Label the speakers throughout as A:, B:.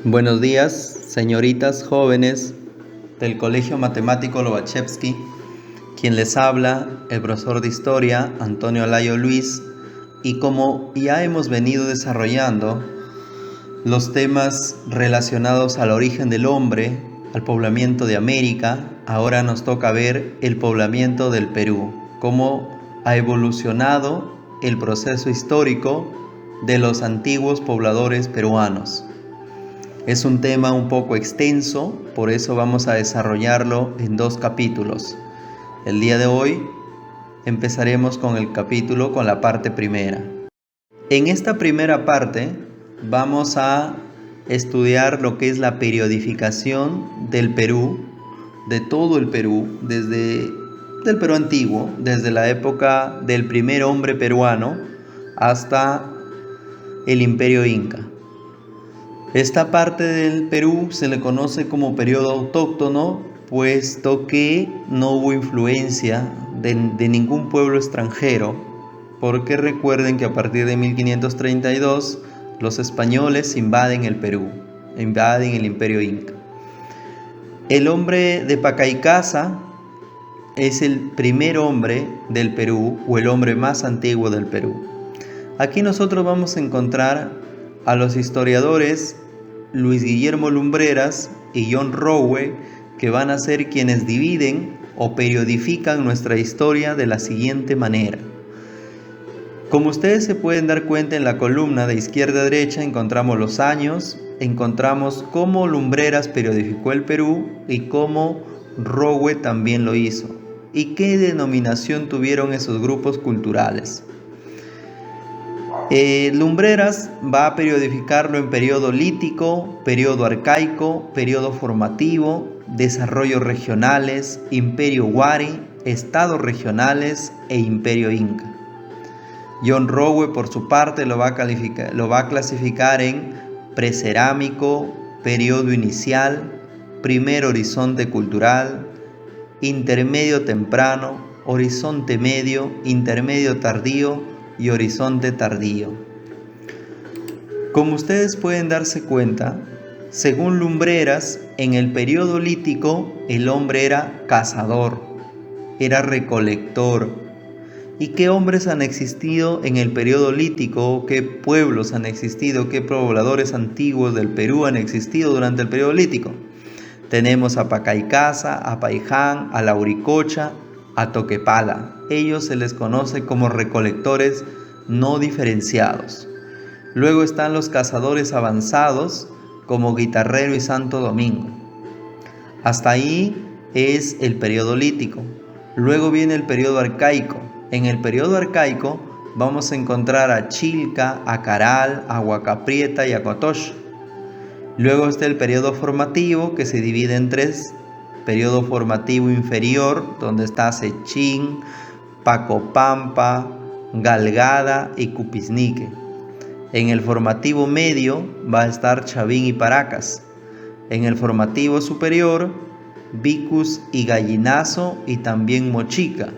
A: Buenos días, señoritas jóvenes del Colegio Matemático Lobachevsky. Quien les habla, el profesor de Historia, Antonio Alayo Luis. Y como ya hemos venido desarrollando los temas relacionados al origen del hombre, al poblamiento de América, ahora nos toca ver el poblamiento del Perú, cómo ha evolucionado el proceso histórico de los antiguos pobladores peruanos. Es un tema un poco extenso, por eso vamos a desarrollarlo en 2 capítulos. El día de hoy empezaremos con la parte primera. En esta primera parte vamos a estudiar lo que es la periodificación del Perú, de todo el Perú, desde el Perú antiguo, desde la época del primer hombre peruano hasta el Imperio Inca. Esta parte del Perú se le conoce como periodo autóctono, puesto que no hubo influencia de ningún pueblo extranjero, porque recuerden que a partir de 1532 los españoles invaden el Perú, invaden el Imperio Inca. El hombre de Pacaycasa es el primer hombre del Perú, o el hombre más antiguo del Perú. Aquí nosotros vamos a encontrar a los historiadores Luis Guillermo Lumbreras y John Rowe, que van a ser quienes dividen o periodifican nuestra historia de la siguiente manera. Como ustedes se pueden dar cuenta, en la columna de izquierda a derecha encontramos los años, encontramos cómo Lumbreras periodificó el Perú y cómo Rowe también lo hizo, y qué denominación tuvieron esos grupos culturales. Lumbreras va a periodificarlo en periodo lítico, periodo arcaico, periodo formativo, desarrollos regionales, imperio Wari, estados regionales e imperio Inca. John Rowe, por su parte, lo va a clasificar en precerámico, periodo inicial, primer horizonte cultural, intermedio temprano, horizonte medio, intermedio tardío y horizonte tardío. Como ustedes pueden darse cuenta, según Lumbreras, en el periodo lítico el hombre era cazador, era recolector. ¿Y qué hombres han existido en el periodo lítico? ¿Qué pueblos han existido? ¿Qué pobladores antiguos del Perú han existido durante el periodo lítico? Tenemos a Pacaycasa, a Paiján, a Lauricocha, a Toquepala. Ellos se les conoce como recolectores no diferenciados. Luego están los cazadores avanzados como Guitarrero y Santo Domingo. Hasta ahí es el periodo lítico. Luego viene el periodo arcaico. En el periodo arcaico vamos a encontrar a Chilca, a Caral, a Huacaprieta y a Cotox. Luego está el periodo formativo, que se divide en 3. Periodo formativo inferior, donde está Sechín, Pacopampa, Galgada y Cupisnique. En el formativo medio va a estar Chavín y Paracas. En el formativo superior, Vicus y Gallinazo y también Mochica.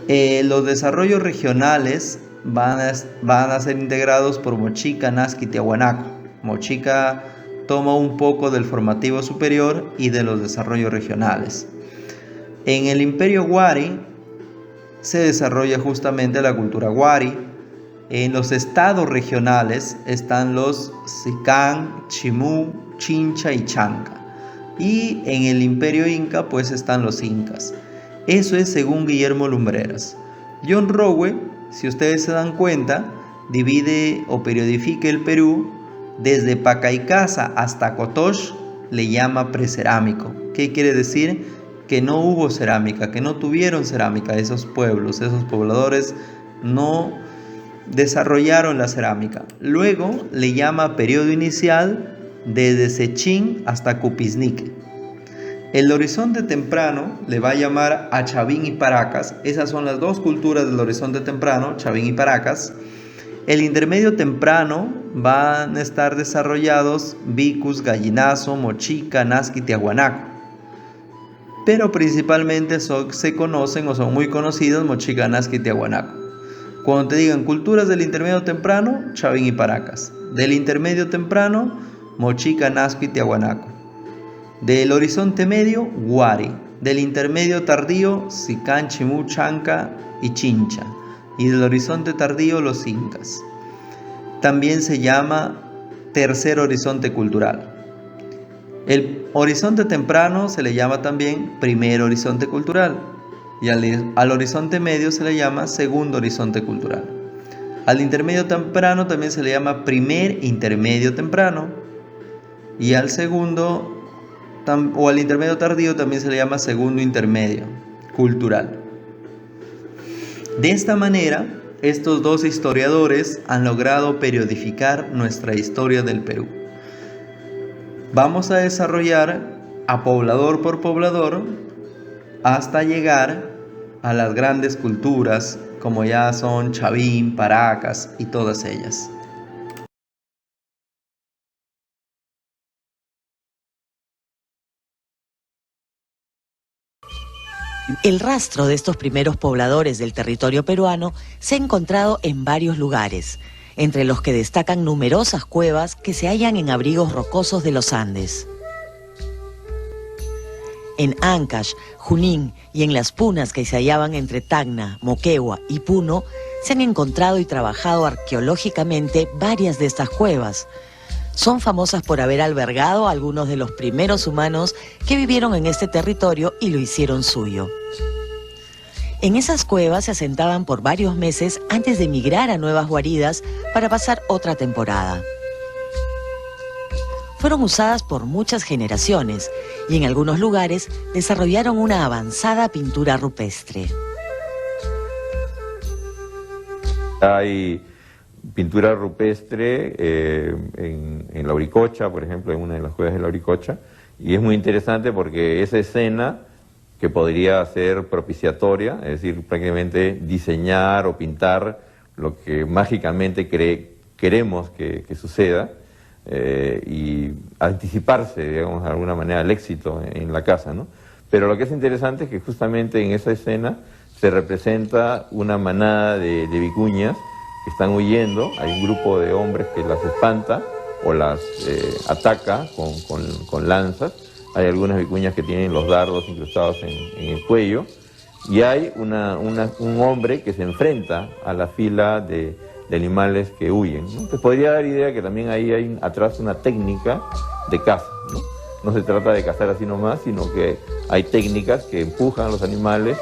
A: Los desarrollos regionales van a ser integrados por Mochica, Nazca y Tiahuanaco. Mochica toma un poco del formativo superior y de los desarrollos regionales. En el Imperio Wari se desarrolla justamente la cultura Wari. En los estados regionales están los Sicán, Chimú, Chincha y Chanca. Y en el Imperio Inca pues están los Incas. Eso es según Guillermo Lumbreras. John Rowe, si ustedes se dan cuenta, divide o periodifica el Perú desde Pacaycasa hasta Cotox, le llama precerámico. ¿Qué quiere decir? Que no hubo cerámica, que no tuvieron cerámica. Esos pueblos, esos pobladores no desarrollaron la cerámica. Luego le llama periodo inicial desde Sechín hasta Cupisnique. El horizonte temprano le va a llamar a Chavín y Paracas. Esas son las 2 culturas del horizonte temprano, Chavín y Paracas. El intermedio temprano van a estar desarrollados Vicus, Gallinazo, Mochica, Nazca y Tiahuanaco. Pero principalmente se conocen o son muy conocidos Mochica, Nazca y Tiahuanaco. Cuando te digan culturas del intermedio temprano, Chavín y Paracas. Del intermedio temprano, Mochica, Nasco y Tiahuanaco. Del horizonte medio, Huari. Del intermedio tardío, Sicán, Chimú, Chanca y Chincha. Y del horizonte tardío, los Incas. También se llama tercer horizonte cultural. El horizonte temprano se le llama también primer horizonte cultural. Y al horizonte medio se le llama segundo horizonte cultural. Al intermedio temprano también se le llama primer intermedio temprano. Y al segundo o al intermedio tardío también se le llama segundo intermedio cultural. De esta manera, estos dos historiadores han logrado periodificar nuestra historia del Perú. Vamos a desarrollar a poblador por poblador hasta llegar a las grandes culturas como ya son Chavín, Paracas y todas ellas.
B: El rastro de estos primeros pobladores del territorio peruano se ha encontrado en varios lugares, entre los que destacan numerosas cuevas que se hallan en abrigos rocosos de los Andes. En Ancash, Junín y en las punas que se hallaban entre Tacna, Moquegua y Puno, se han encontrado y trabajado arqueológicamente varias de estas cuevas. Son famosas por haber albergado a algunos de los primeros humanos que vivieron en este territorio y lo hicieron suyo. En esas cuevas se asentaban por varios meses antes de emigrar a nuevas guaridas para pasar otra temporada. Fueron usadas por muchas generaciones y en algunos lugares desarrollaron una avanzada pintura rupestre.
C: Hay pintura rupestre en La Uricocha, por ejemplo, en una de las cuevas de La Uricocha, y es muy interesante porque esa escena que podría ser propiciatoria, es decir, prácticamente diseñar o pintar lo que mágicamente queremos que suceda, y anticiparse, digamos, de alguna manera al éxito en la casa, ¿no? Pero lo que es interesante es que justamente en esa escena se representa una manada de vicuñas que están huyendo. Hay un grupo de hombres que las espanta o las ataca con lanzas. Hay algunas vicuñas que tienen los dardos incrustados en el cuello, y hay un hombre que se enfrenta a la fila de animales que huyen, ¿no? Te podría dar idea que también ahí hay atrás una técnica de caza, ¿no? No se trata de cazar así nomás, sino que hay técnicas que empujan a los animales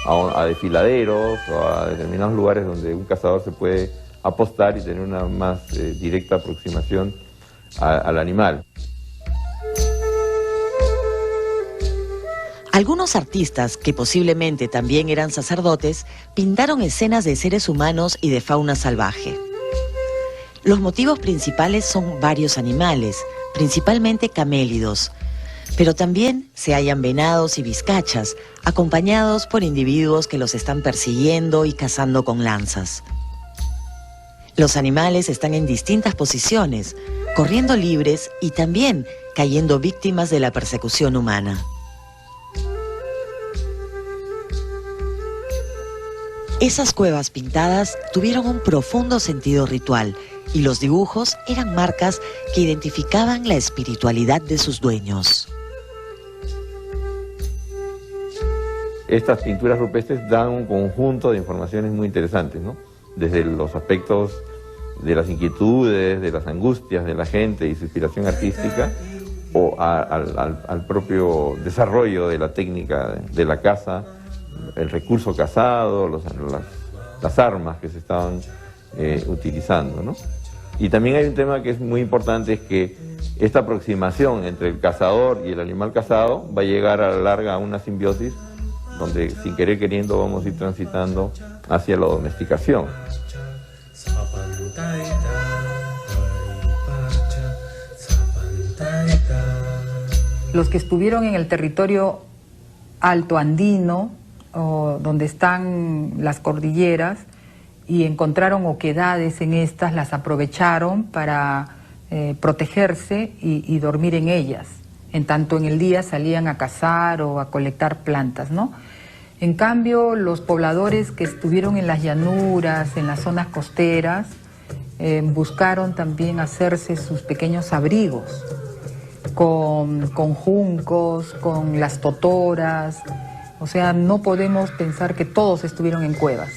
C: a desfiladeros o a determinados lugares donde un cazador se puede apostar y tener una más directa aproximación al animal.
B: Algunos artistas, que posiblemente también eran sacerdotes, pintaron escenas de seres humanos y de fauna salvaje. Los motivos principales son varios animales, principalmente camélidos, pero también se hallan venados y vizcachas, acompañados por individuos que los están persiguiendo y cazando con lanzas. Los animales están en distintas posiciones, corriendo libres y también cayendo víctimas de la persecución humana. Esas cuevas pintadas tuvieron un profundo sentido ritual y los dibujos eran marcas que identificaban la espiritualidad de sus dueños.
C: Estas pinturas rupestres dan un conjunto de informaciones muy interesantes, ¿no? Desde los aspectos de las inquietudes, de las angustias de la gente y su inspiración artística, o al propio desarrollo de la técnica de la caza, el recurso cazado, las armas que se estaban utilizando, ¿no? Y también hay un tema que es muy importante, es que esta aproximación entre el cazador y el animal cazado va a llegar a la larga a una simbiosis donde sin querer queriendo vamos a ir transitando hacia la domesticación.
D: Los que estuvieron en el territorio alto andino, o donde están las cordilleras, y encontraron oquedades en estas, las aprovecharon para protegerse y dormir en ellas. En tanto en el día salían a cazar o a colectar plantas, ¿no? En cambio, los pobladores que estuvieron en las llanuras, en las zonas costeras, buscaron también hacerse sus pequeños abrigos con juncos, con las totoras. O sea, no podemos pensar que todos estuvieron en cuevas,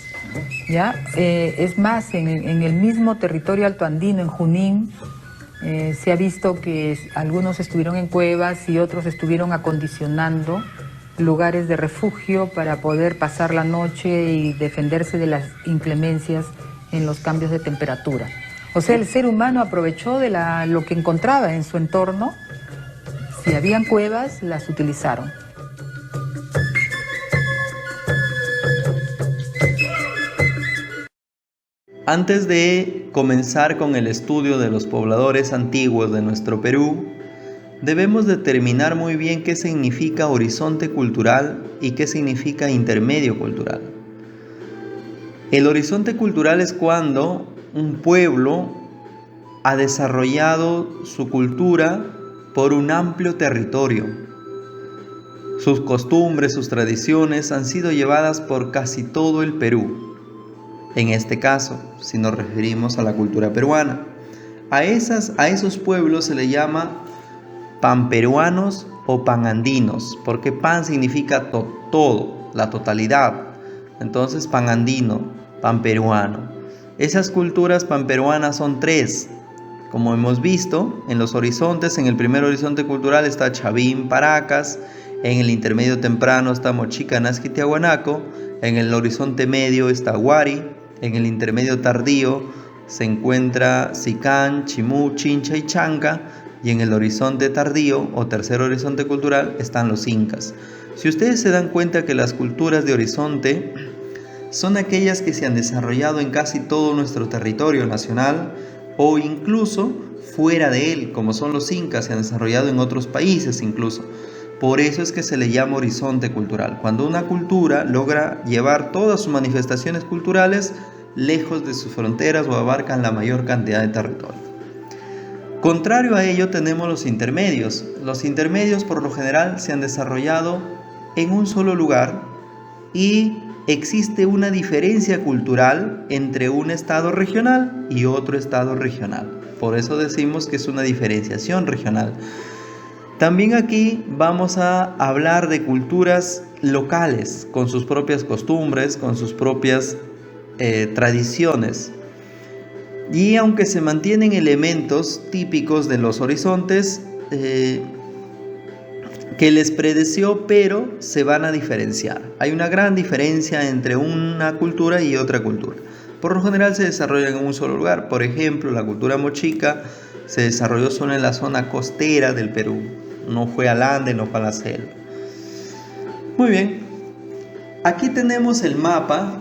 D: ¿ya? Es más, en el mismo territorio altoandino, en Junín, se ha visto que algunos estuvieron en cuevas y otros estuvieron acondicionando lugares de refugio para poder pasar la noche y defenderse de las inclemencias en los cambios de temperatura. O sea, el ser humano aprovechó de lo que encontraba en su entorno. Si habían cuevas, las utilizaron.
A: Antes de comenzar con el estudio de los pobladores antiguos de nuestro Perú, debemos determinar muy bien qué significa horizonte cultural y qué significa intermedio cultural. El horizonte cultural es cuando un pueblo ha desarrollado su cultura por un amplio territorio. Sus costumbres, sus tradiciones han sido llevadas por casi todo el Perú. En este caso, si nos referimos a la cultura peruana, a esos pueblos se le llama panperuanos o panandinos, porque pan significa todo, la totalidad. Entonces, panandino, panperuano. Esas culturas panperuanas son 3. Como hemos visto, en los horizontes, en el primer horizonte cultural está Chavín, Paracas, en el intermedio temprano está Mochica, Nazqui, Tiahuanaco, en el horizonte medio está Huari, en el intermedio tardío se encuentra Sicán, Chimú, Chincha y Chanca, y en el horizonte tardío o tercer horizonte cultural están los incas. Si ustedes se dan cuenta que las culturas de horizonte son aquellas que se han desarrollado en casi todo nuestro territorio nacional o incluso fuera de él, como son los incas, se han desarrollado en otros países incluso. Por eso es que se le llama horizonte cultural, cuando una cultura logra llevar todas sus manifestaciones culturales lejos de sus fronteras o abarcan la mayor cantidad de territorio. Contrario a ello tenemos los intermedios. Los intermedios por lo general se han desarrollado en un solo lugar y existe una diferencia cultural entre un estado regional y otro estado regional. Por eso decimos que es una diferenciación regional. También aquí vamos a hablar de culturas locales, con sus propias costumbres, con sus propias tradiciones. Y aunque se mantienen elementos típicos de los horizontes que les predeció, pero se van a diferenciar. Hay una gran diferencia entre una cultura y otra cultura. Por lo general se desarrollan en un solo lugar. Por ejemplo, la cultura mochica se desarrolló solo en la zona costera del Perú. No fue al Ande, no fue a la selva. Muy bien. Aquí tenemos el mapa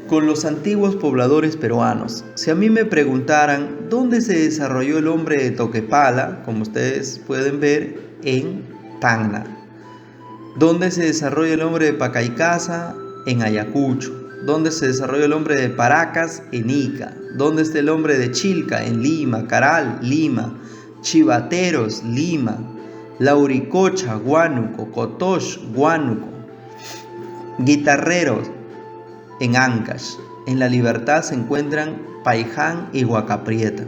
A: con los antiguos pobladores peruanos. Si a mí me preguntaran dónde se desarrolló el hombre de Toquepala, como ustedes pueden ver, en Tacna. ¿Dónde se desarrolla el hombre de Pacaicasa? En Ayacucho. ¿Dónde se desarrolla el hombre de Paracas? En Ica. ¿Dónde está el hombre de Chilca? En Lima. Caral, Lima. Chivateros, Lima. Lauricocha, Huánuco. Cotox, Huánuco. Guitarreros, en Ancash. En La Libertad se encuentran Paiján y Huacaprieta.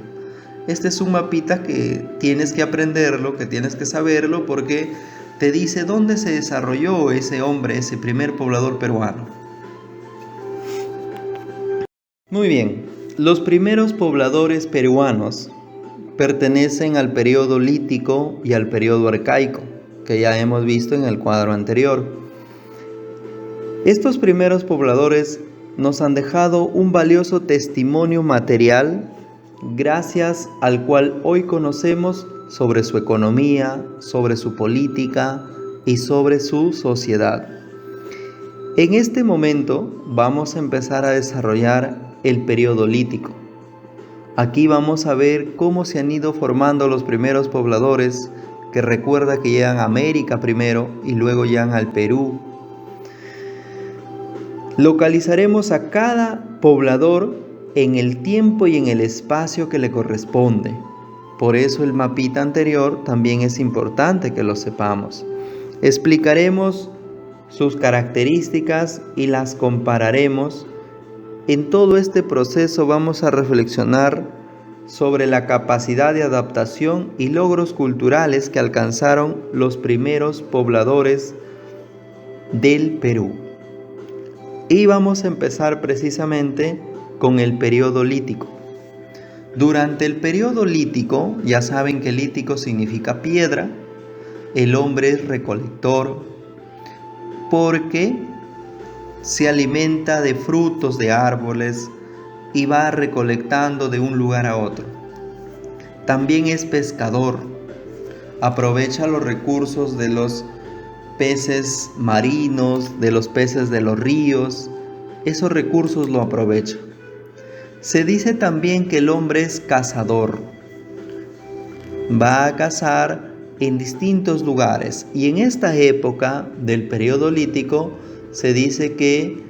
A: Este es un mapita que tienes que aprenderlo, que tienes que saberlo, porque te dice dónde se desarrolló ese hombre, ese primer poblador peruano. Muy bien, los primeros pobladores peruanos pertenecen al periodo lítico y al periodo arcaico, que ya hemos visto en el cuadro anterior. Estos primeros pobladores nos han dejado un valioso testimonio material gracias al cual hoy conocemos sobre su economía, sobre su política y sobre su sociedad. En este momento vamos a empezar a desarrollar el periodo lítico. Aquí vamos a ver cómo se han ido formando los primeros pobladores, que recuerda que llegan a América primero y luego llegan al Perú. Localizaremos a cada poblador en el tiempo y en el espacio que le corresponde. Por eso el mapita anterior también es importante que lo sepamos. Explicaremos sus características y las compararemos. En todo este proceso vamos a reflexionar sobre la capacidad de adaptación y logros culturales que alcanzaron los primeros pobladores del Perú. Y vamos a empezar precisamente con el periodo lítico. Durante el periodo lítico, ya saben que lítico significa piedra, el hombre es recolector porque se alimenta de frutos de árboles y va recolectando de un lugar a otro. También es pescador, aprovecha los recursos de los peces marinos, de los peces de los ríos, esos recursos lo aprovecha. Se dice también que el hombre es cazador, va a cazar en distintos lugares, y en esta época del periodo lítico se dice que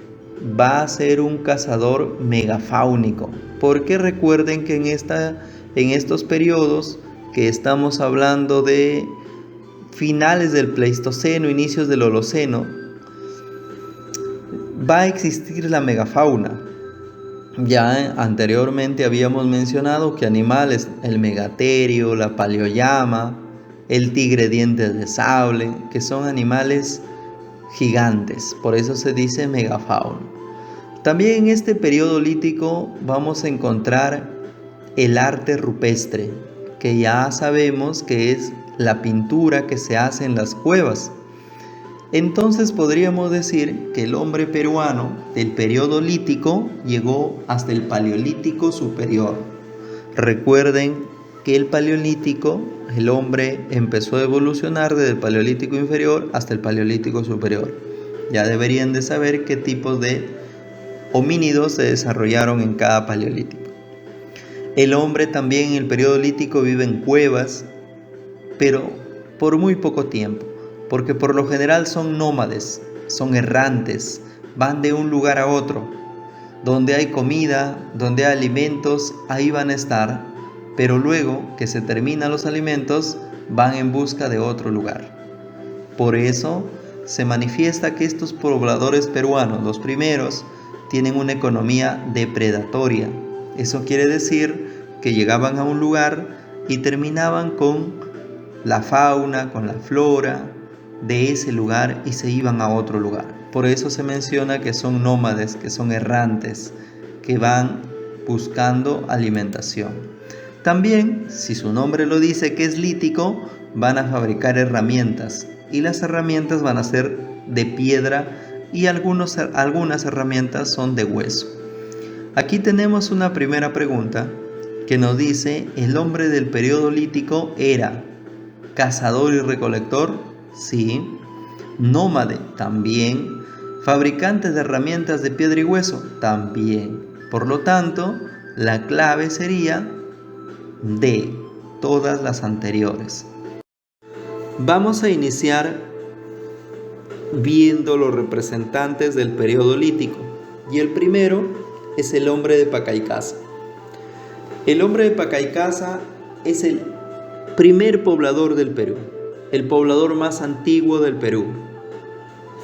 A: va a ser un cazador megafáunico, porque recuerden que en estos periodos que estamos hablando de finales del Pleistoceno, inicios del Holoceno, va a existir la megafauna. Ya anteriormente habíamos mencionado que animales, el megaterio, la paleollama, el tigre dientes de sable, que son animales gigantes, por eso se dice megafauna. También en este periodo lítico vamos a encontrar el arte rupestre, que ya sabemos que es la pintura que se hace en las cuevas. Entonces podríamos decir que el hombre peruano del periodo lítico llegó hasta el paleolítico superior. Recuerden que el paleolítico, el hombre empezó a evolucionar desde el paleolítico inferior hasta el paleolítico superior. Ya deberían de saber qué tipos de homínidos se desarrollaron en cada paleolítico. El hombre también en el periodo lítico vive en cuevas, pero por muy poco tiempo, porque por lo general son nómades, son errantes, van de un lugar a otro. Donde hay comida, donde hay alimentos, ahí van a estar, pero luego que se terminan los alimentos, van en busca de otro lugar. Por eso se manifiesta que estos pobladores peruanos, los primeros, tienen una economía depredatoria. Eso quiere decir que llegaban a un lugar y terminaban con la fauna, con la flora de ese lugar y se iban a otro lugar. Por eso se menciona que son nómades, que son errantes, que van buscando alimentación. También, si su nombre lo dice que es lítico, van a fabricar herramientas y las herramientas van a ser de piedra y algunas herramientas son de hueso. Aquí tenemos una primera pregunta que nos dice: ¿el hombre del periodo lítico era cazador y recolector? Sí. Nómade, también. Fabricantes de herramientas de piedra y hueso, también. Por lo tanto, la clave sería D, todas las anteriores. Vamos a iniciar viendo los representantes del periodo lítico, y el primero es el hombre de Pacaycasa. El hombre de Pacaycasa es el primer poblador del Perú, el poblador más antiguo del Perú.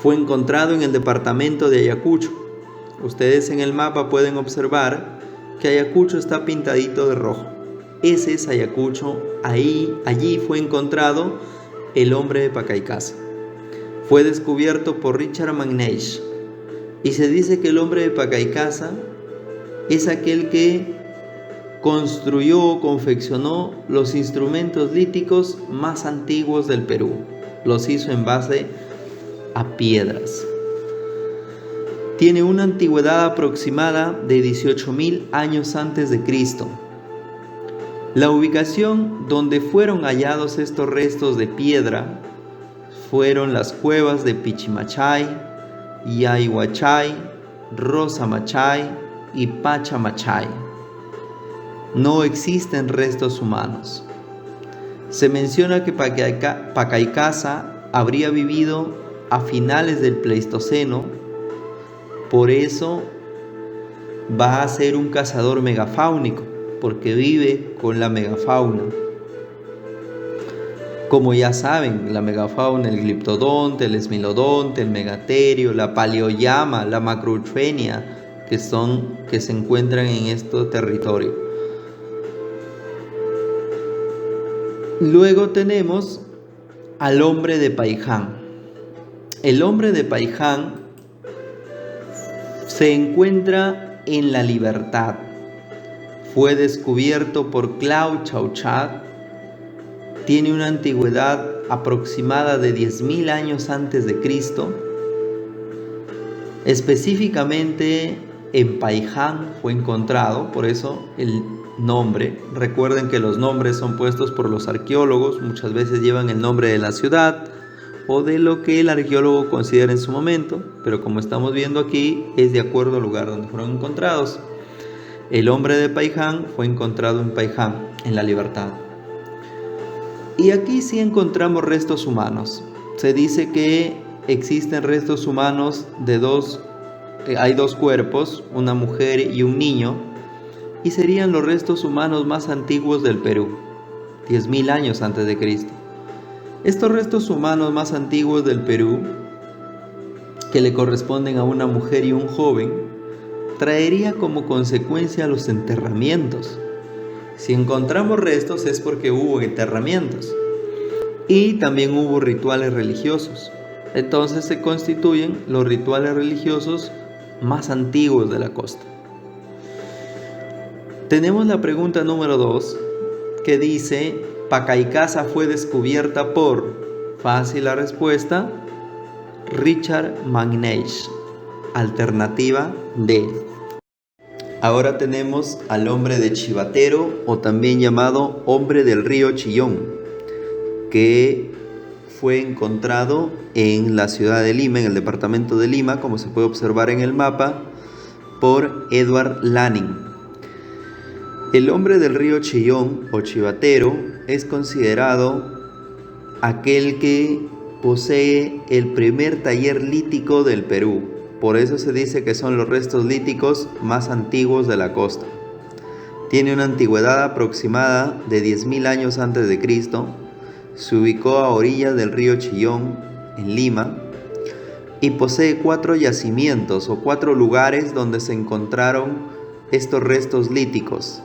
A: Fue encontrado en el departamento de Ayacucho. Ustedes en el mapa pueden observar que Ayacucho está pintadito de rojo. Ese es Ayacucho. Allí fue encontrado el hombre de Pacaycasa. Fue descubierto por Richard McNeish y se dice que el hombre de Pacaycasa es aquel que construyó o confeccionó los instrumentos líticos más antiguos del Perú. Los hizo en base a piedras. Tiene una antigüedad aproximada de 18.000 años antes de Cristo. La ubicación donde fueron hallados estos restos de piedra fueron las cuevas de Pichimachay, Yayhuachay, Rosamachay y Pachamachay. No existen restos humanos. Se menciona que Pacaycasa habría vivido a finales del Pleistoceno, por eso va a ser un cazador megafáunico, porque vive con la megafauna. Como ya saben, la megafauna, el gliptodonte, el esmilodonte, el megaterio, la paleollama, la macroufenia, que se encuentran en este territorio. Luego tenemos al hombre de Paiján. El hombre de Paiján se encuentra en La Libertad. Fue descubierto por Claude Chauchat. Tiene una antigüedad aproximada de 10.000 años antes de Cristo. Específicamente en Paiján fue encontrado, por eso el nombre. Recuerden que los nombres son puestos por los arqueólogos, muchas veces llevan el nombre de la ciudad o de lo que el arqueólogo considera en su momento, pero como estamos viendo aquí, es de acuerdo al lugar donde fueron encontrados. El hombre de Paiján fue encontrado en Paiján, en La Libertad. Y aquí sí encontramos restos humanos. Se dice que existen restos humanos de hay dos cuerpos, una mujer y un niño, y serían los restos humanos más antiguos del Perú, 10.000 años antes de Cristo. Estos restos humanos más antiguos del Perú, que le corresponden a una mujer y un joven, traería como consecuencia los enterramientos. Si encontramos restos es porque hubo enterramientos y también hubo rituales religiosos. Entonces se constituyen los rituales religiosos más antiguos de la costa. Tenemos la pregunta número 2 que dice: Pacaicasa fue descubierta por, fácil la respuesta, Richard McNeish. Alternativa D. Ahora tenemos al hombre de Chivatero, o también llamado hombre del río Chillón, que fue encontrado en la ciudad de Lima, en el departamento de Lima, como se puede observar en el mapa, por Edward Lanning. El hombre del río Chillón o Chivatero es considerado aquel que posee el primer taller lítico del Perú. Por eso se dice que son los restos líticos más antiguos de la costa. Tiene una antigüedad aproximada de 10.000 años antes de Cristo. Se ubicó a orillas del río Chillón, en Lima, y posee 4 yacimientos o 4 lugares donde se encontraron estos restos líticos: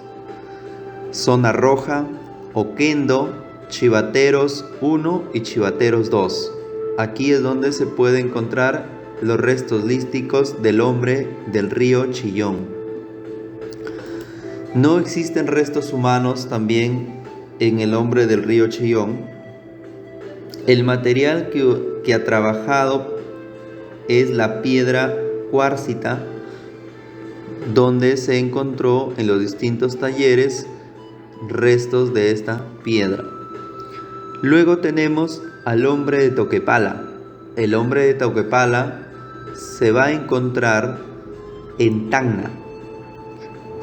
A: Zona Roja, Oquendo, Chivateros 1 y Chivateros 2. Aquí es donde se puede encontrar los restos líticos del hombre del río Chillón. No existen restos humanos también en el hombre del río Chillón. El material que ha trabajado es la piedra cuárcita, donde se encontró en los distintos talleres restos de esta piedra. Luego tenemos al hombre de Toquepala. El hombre de Toquepala se va a encontrar en Tacna.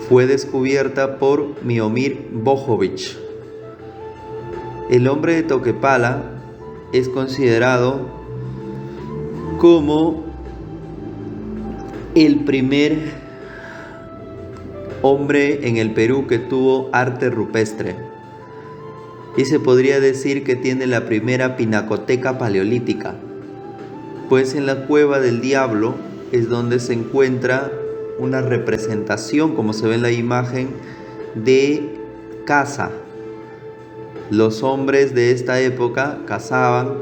A: Fue descubierta por Miomir Bojovic. El hombre de Toquepala es considerado como el primer hombre en el Perú que tuvo arte rupestre, y se podría decir que tiene la primera pinacoteca paleolítica, pues en la Cueva del Diablo es donde se encuentra una representación, como se ve en la imagen, de caza. Los hombres de esta época cazaban,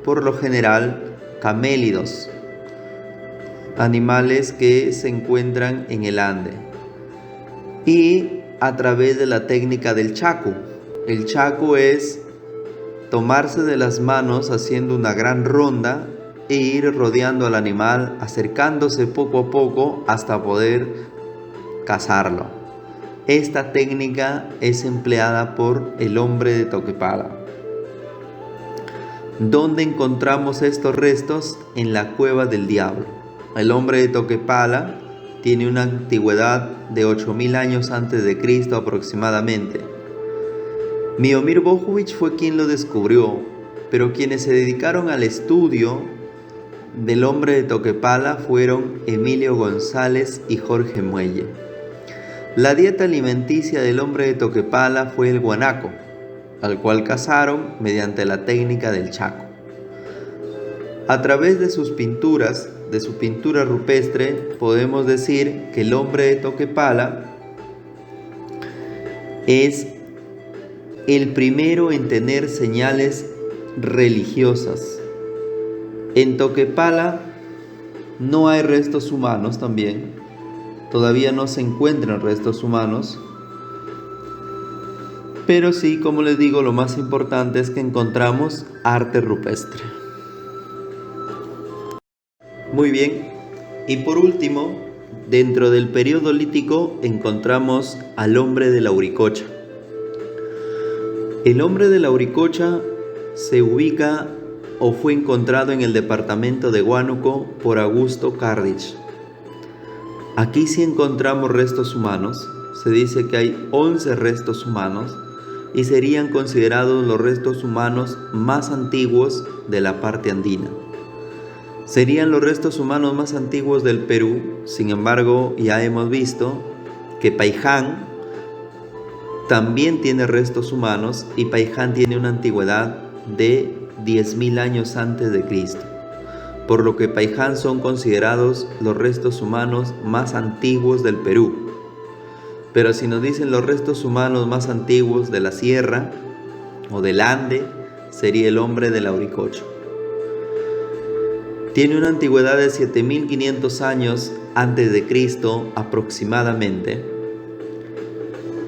A: por lo general, camélidos, animales que se encuentran en el Ande, y a través de la técnica del chacu. El chacu es tomarse de las manos haciendo una gran ronda e ir rodeando al animal, acercándose poco a poco hasta poder cazarlo. Esta técnica es empleada por el hombre de Toquepala. ¿Dónde encontramos estos restos? En la Cueva del Diablo. El hombre de Toquepala tiene una antigüedad de 8.000 años antes de Cristo aproximadamente. Miomir Bojovic fue quien lo descubrió, pero quienes se dedicaron al estudio del hombre de Toquepala fueron Emilio González y Jorge Muelle. La dieta alimenticia del hombre de Toquepala fue el guanaco, al cual cazaron mediante la técnica del chaco. A través de sus pinturas, de su pintura rupestre, podemos decir que el hombre de Toquepala es el primero en tener señales religiosas. En Toquepala no hay restos humanos también, todavía no se encuentran restos humanos, pero sí, como les digo, lo más importante es que encontramos arte rupestre. Muy bien, y por último, dentro del periodo lítico encontramos al hombre de Lauricocha. El hombre de Lauricocha se ubica o fue encontrado en el departamento de Huánuco por Augusto Cardich. Aquí sí encontramos restos humanos. Se dice que hay 11 restos humanos y serían considerados los restos humanos más antiguos de la parte andina. Serían los restos humanos más antiguos del Perú. Sin embargo, ya hemos visto que Paiján también tiene restos humanos y Paiján tiene una antigüedad de 10.000 años antes de Cristo, por lo que Paiján son considerados los restos humanos más antiguos del Perú. Pero si nos dicen los restos humanos más antiguos de la sierra o del Ande, sería el hombre de Lauricocha. Tiene una antigüedad de 7.500 años antes de Cristo aproximadamente.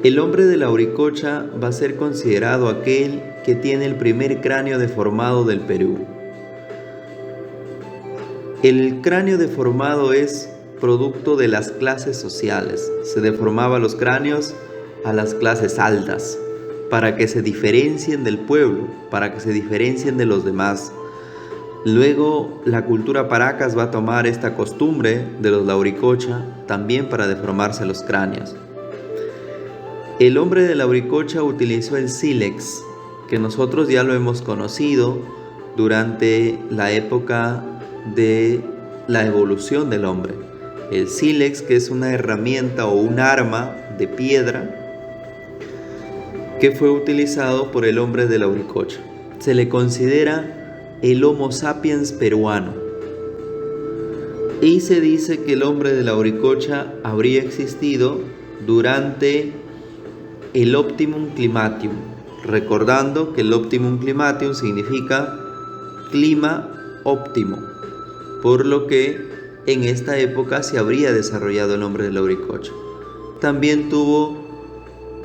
A: El hombre de Lauricocha va a ser considerado aquel que tiene el primer cráneo deformado del Perú. El cráneo deformado es producto de las clases sociales. Se deformaba los cráneos a las clases altas para que se diferencien del pueblo, para que se diferencien de los demás. Luego la cultura Paracas va a tomar esta costumbre de los Lauricocha también para deformarse los cráneos. El hombre de Lauricocha utilizó el sílex, que nosotros ya lo hemos conocido durante la época de la evolución del hombre. El sílex, que es una herramienta o un arma de piedra que fue utilizado por el hombre de Lauricocha. Se le considera el Homo sapiens peruano. Y se dice que el hombre de Lauricocha habría existido durante el Optimum Climatium, recordando que el Optimum Climatium significa clima óptimo, por lo que en esta época se habría desarrollado el hombre de Lauricocha. También tuvo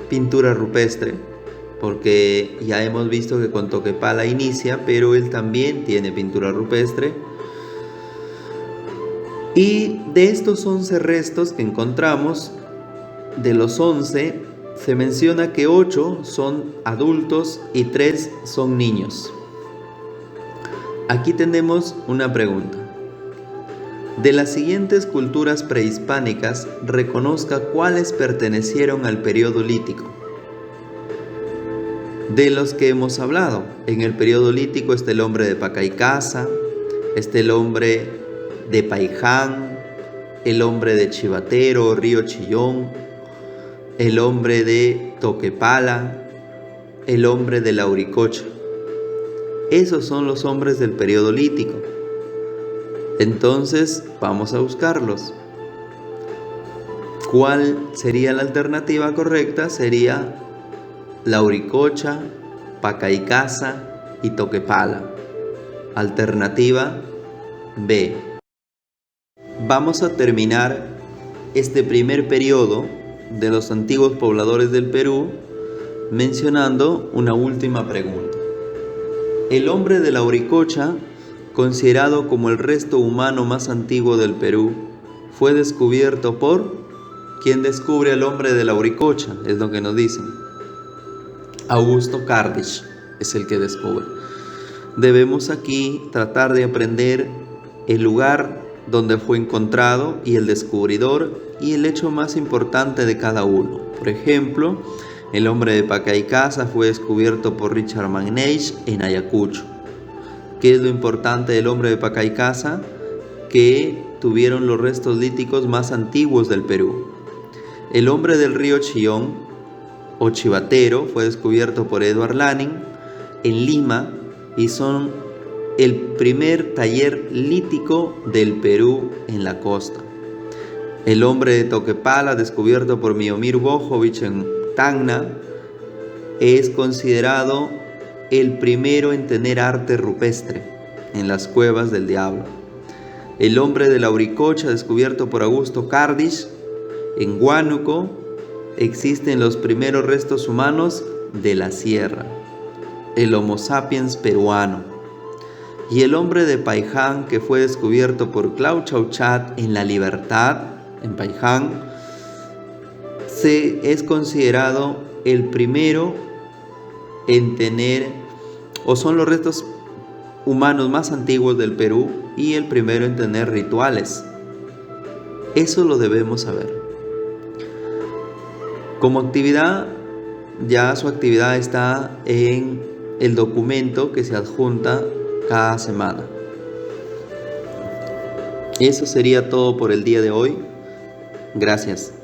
A: pintura rupestre, porque ya hemos visto que con Toquepala inicia, pero él también tiene pintura rupestre. Y de estos 11 restos que encontramos, de los 11, se menciona que 8 son adultos y 3 son niños. Aquí tenemos una pregunta. De las siguientes culturas prehispánicas, reconozca cuáles pertenecieron al periodo lítico. De los que hemos hablado, en el periodo lítico está el hombre de Pacaycasa, está el hombre de Paiján, el hombre de Chivatero, Río Chillón, el hombre de Toquepala, el hombre de Lauricocha. Esos son los hombres del periodo lítico. Entonces vamos a buscarlos. ¿Cuál sería la alternativa correcta? Sería Lauricocha, Pacaycasa y Toquepala. Alternativa B. Vamos a terminar este primer periodo de los antiguos pobladores del Perú mencionando una última pregunta. El hombre de Lauricocha, considerado como el resto humano más antiguo del Perú, fue descubierto por... ¿Quién descubre al hombre de Lauricocha? Es lo que nos dicen. Augusto Cardich es el que descubre. Debemos aquí tratar de aprender el lugar donde fue encontrado y el descubridor y el hecho más importante de cada uno. Por ejemplo, el hombre de Pacaycasa fue descubierto por Richard McNeish en Ayacucho. ¿Qué es lo importante del hombre de Pacaycasa? Que tuvieron los restos líticos más antiguos del Perú. El hombre del río Chillón o Chivatero fue descubierto por Edward Lanning en Lima y son el primer taller lítico del Perú en la costa. El hombre de Toquepala, descubierto por Miomir Bojovic en Tacna, es considerado el primero en tener arte rupestre en las cuevas del diablo. El hombre de la Auricocha, descubierto por Augusto Cardisch en Huánuco, existen los primeros restos humanos de la sierra, el Homo sapiens peruano. Y el hombre de Paiján, que fue descubierto por Clau Chauchat en La Libertad, en Paiján, es considerado el primero en tener, o son los restos humanos más antiguos del Perú y el primero en tener rituales. Eso lo debemos saber. Como actividad, ya su actividad está en el documento que se adjunta cada semana. Eso sería todo por el día de hoy. Gracias.